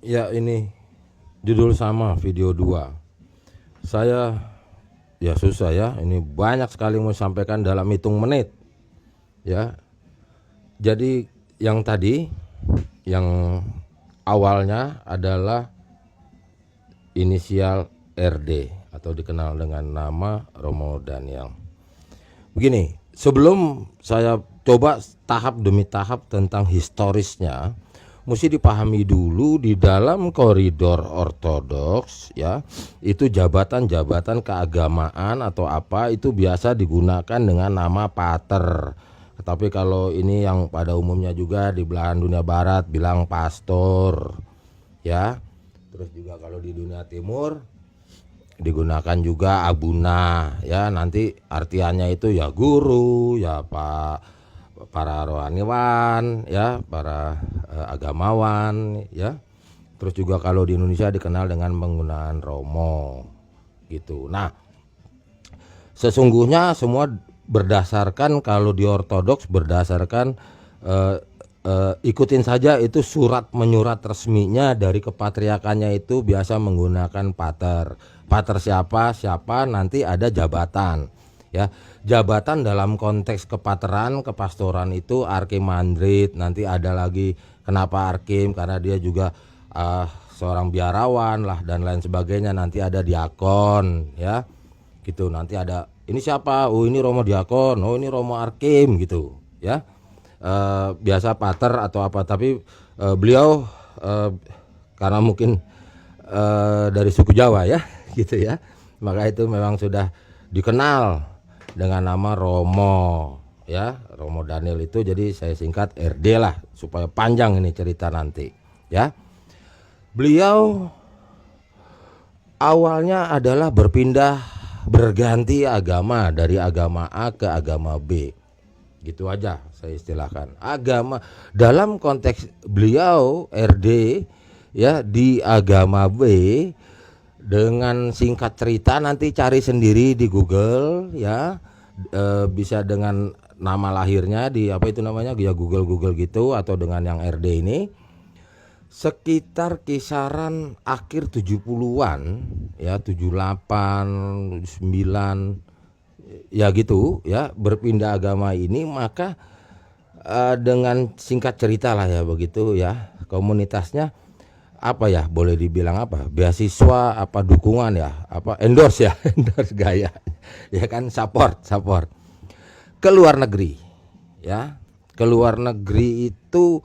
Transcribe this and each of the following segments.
Ya, ini judul sama video 2. Saya ya susah ya, ini banyak sekali mau sampaikan dalam hitung menit ya. Jadi yang tadi, yang awalnya adalah inisial RD atau dikenal dengan nama Romo Daniel. Begini, sebelum saya coba tahap demi tahap tentang historisnya, mesti dipahami dulu di dalam koridor ortodoks ya, itu jabatan-jabatan keagamaan atau apa itu biasa digunakan dengan nama pater. Tetapi kalau ini yang pada umumnya juga di belahan dunia barat bilang pastor ya. Terus juga kalau di dunia timur digunakan juga abuna ya, nanti artiannya itu ya guru ya, pak, para rohaniwan ya, para agamawan ya. Terus juga kalau di Indonesia dikenal dengan penggunaan romo gitu. Nah, sesungguhnya semua berdasarkan, kalau di ortodoks berdasarkan ikutin saja itu surat menyurat resminya dari kepatriakannya, itu biasa menggunakan pater. Pater siapa nanti ada jabatan ya. Jabatan dalam konteks kepateran, kepastoran itu arkimandrit, nanti ada lagi. Kenapa arkim? Karena dia juga seorang biarawan lah dan lain sebagainya. Nanti ada diakon ya gitu. Nanti ada ini siapa? Oh, ini Romo Diakon. Oh, ini Romo Arkim gitu ya. Biasa pater atau apa, tapi beliau karena mungkin dari suku Jawa ya gitu ya, maka itu memang sudah dikenal dengan nama Romo ya, Romo Daniel itu. Jadi saya singkat RD lah supaya panjang ini cerita nanti ya. Beliau awalnya adalah berganti agama dari agama A ke agama B. Gitu aja saya istilahkan. Agama dalam konteks beliau RD ya di agama B, dengan singkat cerita nanti cari sendiri di Google ya. Bisa dengan nama lahirnya di apa itu namanya ya, Google gitu, atau dengan yang RD ini. Sekitar kisaran akhir 70-an ya, 78, 9 ya gitu ya, berpindah agama ini. Maka dengan singkat cerita lah ya begitu ya, komunitasnya apa ya, boleh dibilang apa, beasiswa apa dukungan ya, apa endorse ya endorse gaya ya kan, support ke luar negeri ya. Ke luar negeri itu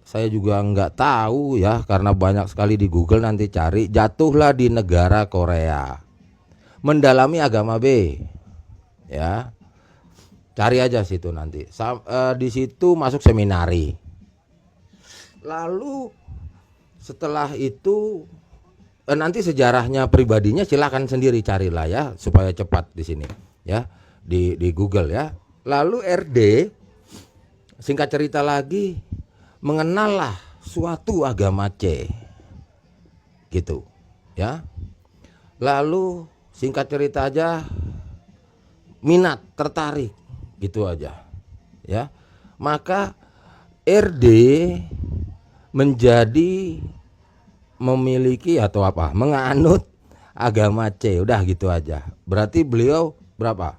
saya juga nggak tahu ya, karena banyak sekali di Google, nanti cari, jatuhlah di negara Korea, mendalami agama B ya. Cari aja situ nanti. Di situ masuk seminari. Lalu setelah itu nanti sejarahnya pribadinya silahkan sendiri carilah ya, supaya cepat di sini ya, di Google ya. Lalu RD singkat cerita lagi mengenallah suatu agama C gitu ya. Lalu singkat cerita aja minat, tertarik gitu aja ya. Maka RD menjadi memiliki atau apa, menganut agama C, udah gitu aja. Berarti beliau berapa?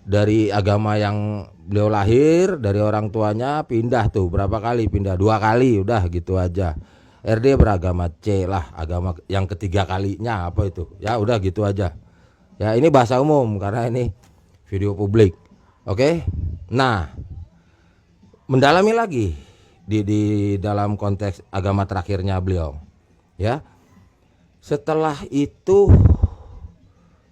Dari agama yang beliau lahir, dari orang tuanya pindah tuh berapa kali? Pindah 2 kali, udah gitu aja. RD beragama C lah, agama yang ketiga kalinya apa itu? Ya udah gitu aja. Ya ini bahasa umum karena ini video publik. Oke. Nah, mendalami lagi di dalam konteks agama terakhirnya beliau ya. Setelah itu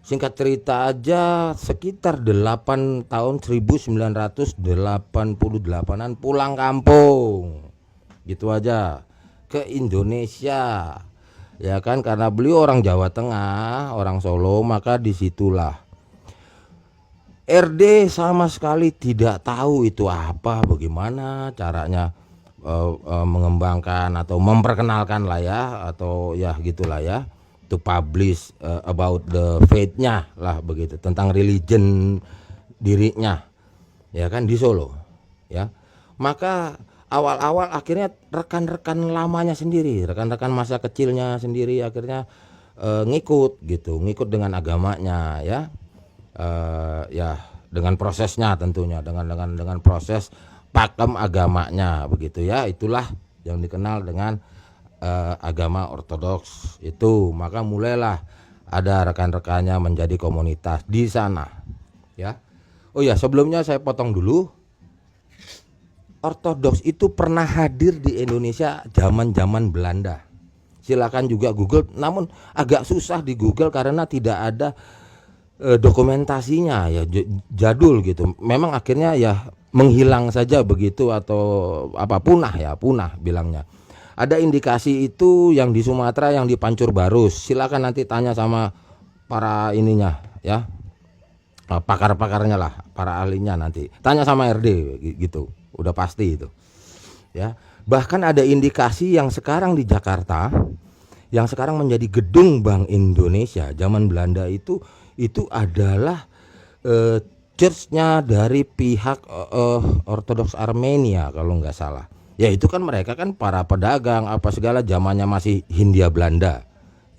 singkat cerita aja, sekitar 8 tahun 1988an pulang kampung gitu aja ke Indonesia ya kan, karena beliau orang Jawa Tengah, orang Solo. Maka disitulah RD sama sekali tidak tahu itu apa, bagaimana caranya mengembangkan atau memperkenalkan lah ya, atau ya gitulah ya, to publish about the faith-nya lah begitu, tentang religion dirinya ya kan, di Solo ya. Maka awal-awal akhirnya rekan-rekan lamanya sendiri, rekan-rekan masa kecilnya sendiri akhirnya ngikut gitu, ngikut dengan agamanya ya. Ya dengan prosesnya tentunya, dengan proses pakem agamanya begitu ya. Itulah yang dikenal dengan agama ortodoks itu. Maka mulailah ada rekan-rekannya menjadi komunitas di sana ya. Oh ya, sebelumnya saya potong dulu. Ortodoks itu pernah hadir di Indonesia zaman-zaman Belanda. Silakan juga Google, namun agak susah di Google karena tidak ada dokumentasinya ya, jadul gitu. Memang akhirnya ya menghilang saja begitu atau apa, punah bilangnya. Ada indikasi itu yang di Sumatera, yang di Pancur Barus. Silakan nanti tanya sama para ininya ya, pakar-pakarnya lah, para ahlinya, nanti tanya sama RD gitu. Udah pasti itu ya. Bahkan ada indikasi yang sekarang di Jakarta, yang sekarang menjadi gedung Bank Indonesia, zaman Belanda itu adalah church-nya dari pihak Ortodoks Armenia kalau nggak salah. Ya itu kan mereka kan para pedagang apa segala, zamannya masih Hindia Belanda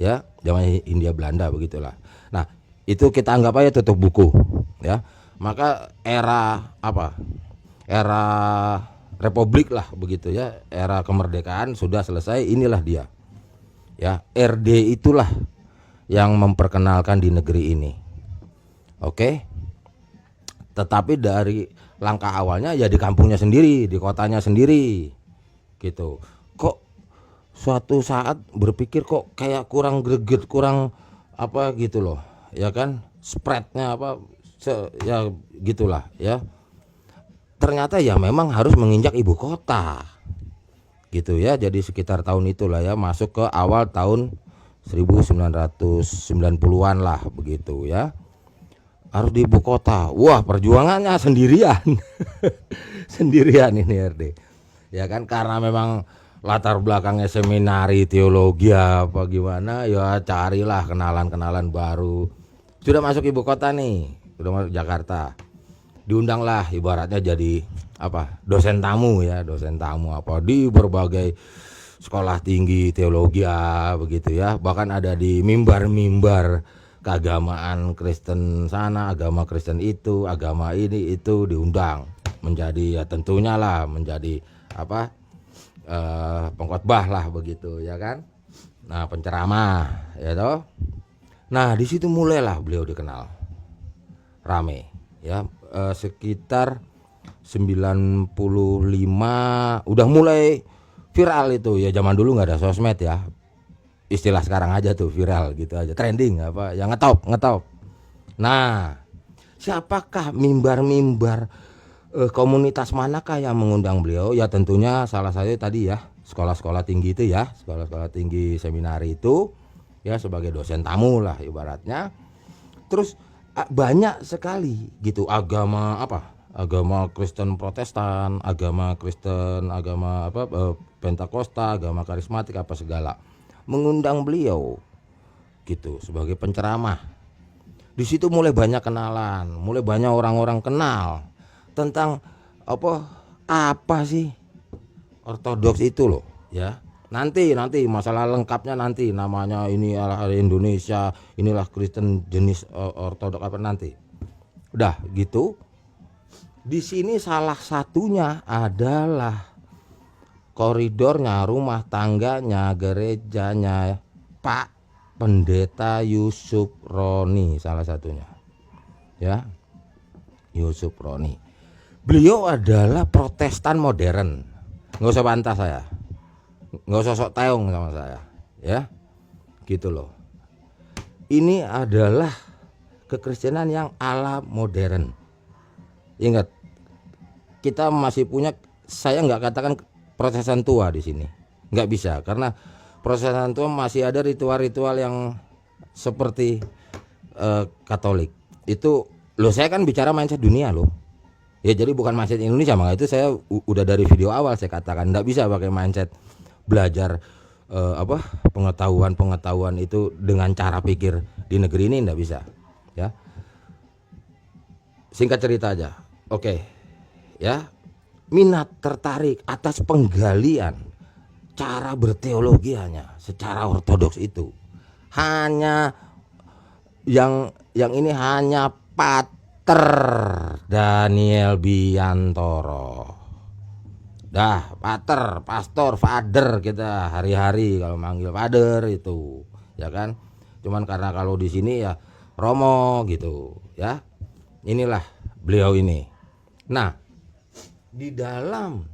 ya, zamannya Hindia Belanda begitulah. Nah itu kita anggap aja tutup buku ya. Maka era Republik lah begitu ya, era kemerdekaan sudah selesai, inilah dia ya. RD itulah yang memperkenalkan di negeri ini. Oke. Tetapi dari langkah awalnya ya di kampungnya sendiri, di kotanya sendiri gitu. Kok suatu saat berpikir kok kayak kurang greget, kurang apa gitu loh ya kan, spreadnya apa ya gitulah ya. Ternyata ya memang harus menginjak ibu kota gitu ya. Jadi sekitar tahun itulah ya, masuk ke awal tahun 1990-an lah begitu ya, harus di ibu kota. Wah perjuangannya sendirian sendirian ini RD ya kan, karena memang latar belakangnya seminari teologi apa gimana ya, carilah kenalan baru. Sudah masuk ibu kota nih, sudah masuk Jakarta, diundanglah ibaratnya jadi apa, dosen tamu apa di berbagai sekolah tinggi teologi begitu ya. Bahkan ada di mimbar keagamaan Kristen sana, agama Kristen itu, agama ini itu diundang menjadi ya tentunya lah menjadi apa, pengkhotbah lah begitu ya kan. Nah penceramah ya toh. Nah di situ mulailah beliau dikenal rame ya. Sekitar 95 udah mulai viral itu ya. Zaman dulu nggak ada sosmed ya, istilah sekarang aja tuh viral gitu aja, trending apa yang ngetop. Nah siapakah mimbar komunitas manakah yang mengundang beliau? Ya tentunya salah satu tadi ya, sekolah-sekolah tinggi itu ya, sekolah-sekolah tinggi seminari itu ya, sebagai dosen tamu lah ibaratnya. Terus banyak sekali gitu agama Kristen Protestan, agama Kristen, agama Pentakosta, agama karismatik apa segala mengundang beliau gitu sebagai penceramah. Di situ mulai banyak kenalan, mulai banyak orang-orang kenal tentang apa sih ortodoks itu loh ya. Nanti masalah lengkapnya nanti, namanya ini adalah Indonesia, inilah Kristen jenis ortodoks apa nanti. Udah gitu. Di sini salah satunya adalah koridornya, rumah tangganya, gerejanya Pak Pendeta Yusuf Roni, salah satunya. Ya. Yusuf Roni. Beliau adalah Protestan modern. Nggak usah bantah saya, nggak usah sok teong sama saya ya gitu loh. Ini adalah kekristenan yang ala modern. Ingat, kita masih punya, saya nggak katakan Protestan tua di sini, nggak bisa, karena Protestan tua masih ada ritual-ritual yang seperti Katolik itu loh. Saya kan bicara mindset dunia loh ya, jadi bukan mindset Indonesia. Maka itu saya udah dari video awal saya katakan nggak bisa pakai mindset belajar pengetahuan itu dengan cara pikir di negeri ini, nggak bisa ya. Singkat cerita aja, oke ya. minat tertarik atas penggalian cara berteologi hanya secara ortodoks itu hanya yang ini hanya Pater Daniel Biantoro. Dah, Pater, Pastor, Father kita hari-hari kalau manggil Father itu, ya kan? Cuman karena kalau di sini ya Romo gitu, ya. Inilah beliau ini. Nah, di dalam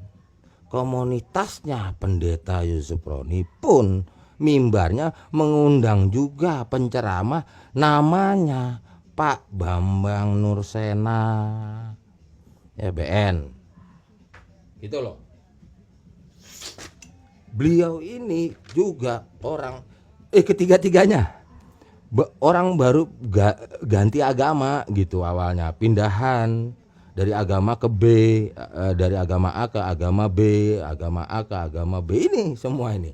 komunitasnya Pendeta Yusuf Roni pun mimbarnya mengundang juga penceramah namanya Pak Bambang Nursena, ya BN. Gitu loh. Beliau ini juga orang ketiga-tiganya orang baru ganti agama gitu awalnya, pindahan dari agama ke B, dari agama A ke agama B, agama A ke agama B, ini semua ini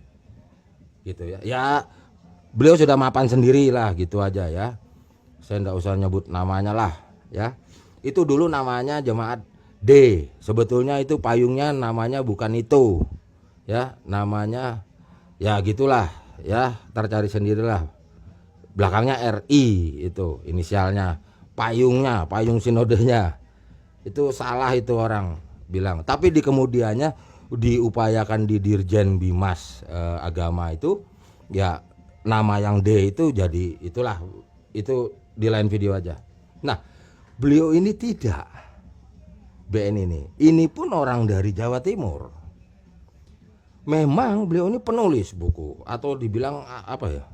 gitu ya. Ya beliau sudah mapan sendiri lah gitu aja ya. Saya enggak usah nyebut namanya lah ya. Itu dulu namanya Jemaat D. Sebetulnya itu payungnya namanya bukan itu. Ya, namanya ya gitulah ya, tercari sendirilah. Belakangnya RI itu inisialnya, payung sinodenya. Itu salah itu orang bilang. Tapi di kemudiannya diupayakan di Dirjen Bimas agama itu ya nama yang D itu jadi itulah, itu di lain video aja. Nah, beliau ini tidak, BN ini pun orang dari Jawa Timur. Memang beliau ini penulis buku atau dibilang apa ya?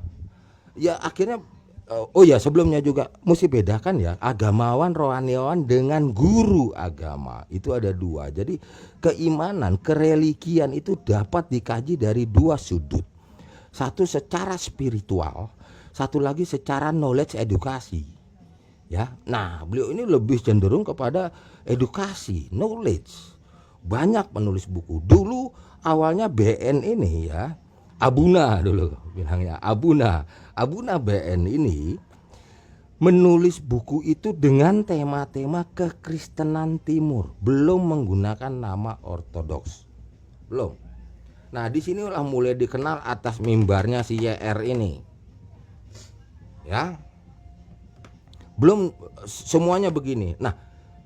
Ya akhirnya oh ya sebelumnya juga mesti bedakan ya, agamawan rohaniawan dengan guru agama itu ada dua. Jadi keimanan, kereligian itu dapat dikaji dari dua sudut. Satu secara spiritual, satu lagi secara knowledge edukasi. Ya, nah beliau ini lebih cenderung kepada edukasi, knowledge. Banyak penulis buku. Dulu awalnya BN ini ya, Abuna dulu bilangnya, Abuna BN ini menulis buku itu dengan tema-tema kekristenan timur, belum menggunakan nama ortodoks. Belum. Nah, di sinilah mulai dikenal atas mimbarnya si YR ini. Ya. Belum semuanya begini. Nah,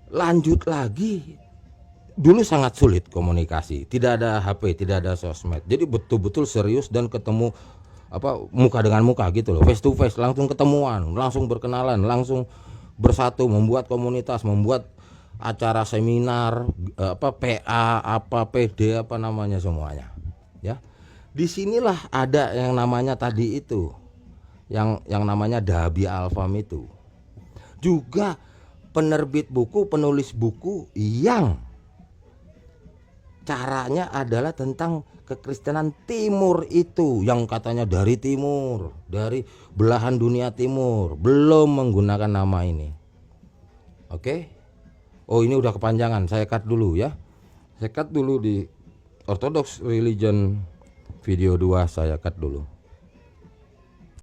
lanjut lagi. Dulu sangat sulit komunikasi, tidak ada HP, tidak ada sosmed. Jadi betul-betul serius dan ketemu muka dengan muka gitu loh, face to face, langsung ketemuan, langsung berkenalan, langsung bersatu, membuat komunitas, membuat acara seminar, PA, PD namanya semuanya. Ya. Disinilah ada yang namanya tadi itu, yang namanya Dabi Alfam itu. Juga penerbit buku, penulis buku yang caranya adalah tentang kekristenan timur itu, yang katanya dari timur, dari belahan dunia timur, belum menggunakan nama ini. Oke. Oh, ini udah kepanjangan, saya cut dulu ya. Saya cut dulu di Orthodox Religion video 2, saya cut dulu.